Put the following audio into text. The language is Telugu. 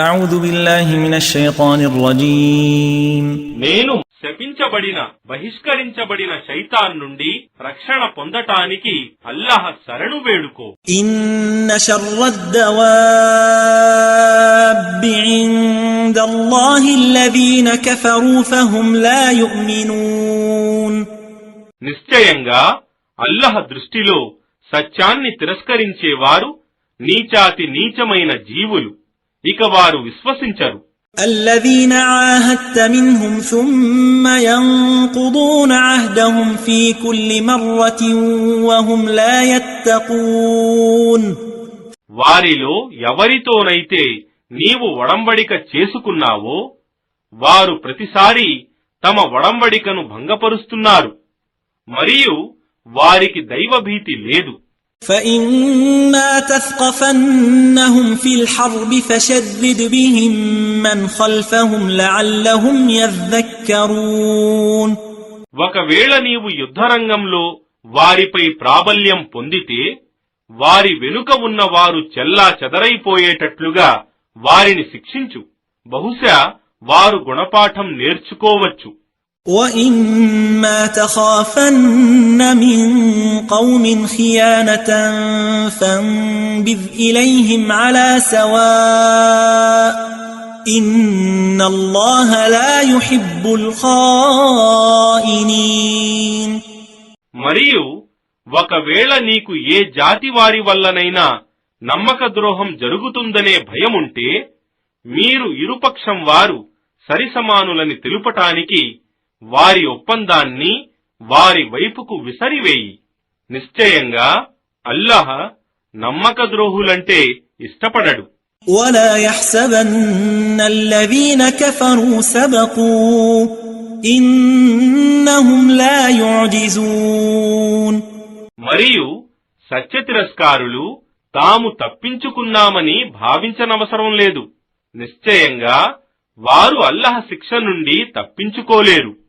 أعوذ بالله من الشيطان الرجيم నేను శపించబడిన బహిష్కరించబడిన శైతాన్ నుండి రక్షణ పొందటానికి అల్లాహ్ శరణు వేడుకో. إن شر الدواب عند الله الذين كفروا فهم لا يؤمنون. నిశ్చయంగా అల్లాహ్ దృష్టిలో సత్యాన్ని తిరస్కరించేవారు నీచాతి నీచమైన జీవులు, ఇక వారు విశ్వసించరు. الذين عاهدت منهم ثم ينقضون عهدهم في كل مرة وهم لا يتقون. వారిలో ఎవరితోనైతే నీవు ఒడంబడిక చేసుకున్నావో వారు ప్రతిసారి తమ ఒడంబడికను భంగపరుస్తున్నారు, మరియు వారికి దైవభీతి లేదు. فإما تثقفنهم في الحرب فشدد بهم من خلفهم لعلهم يذكرون. ఒకవేళ నీవు యుద్ధరంగంలో వారిపై ప్రాబల్యం పొందితే వారి వెనుక ఉన్న వారు చెల్లా చెదరైపోయేటట్లుగా వారిని శిక్షించు, బహుశా వారు గుణపాఠం నేర్చుకోవచ్చు. وَإِمَّا تَخَافَنَّ مِنْ قَوْمٍ خِيَانَةً فَانبِذْ إِلَيْهِمْ عَلَى سَوَاءٍ إِنَّ اللَّهَ لَا يُحِبُّ الْخَائِنِينَ. మరియు ఒకవేళ నీకు ఏ జాతి వారి వల్లనైనా నమ్మక ద్రోహం జరుగుతుందనే భయముంటే మీరు ఇరుపక్షం వారు సరిసమానులని తెలుపటానికి వారి ఒప్పందాన్ని వారి వైపుకు విసరివేయి. నిశ్చయంగా అల్లాహ్ నమ్మక ద్రోహులంటే ఇష్టపడడు. وَلَا يَحْسَبَنَّ الَّذِينَ كَفَرُوا سَبَقُوا إِنَّهُمْ لَا يُعْجِزُونَ. మరియు సత్యతిరస్కారులు తాము తప్పించుకున్నామని భావించనవసరం లేదు. నిశ్చయంగా వారు అల్లాహ్ శిక్ష నుండి తప్పించుకోలేరు.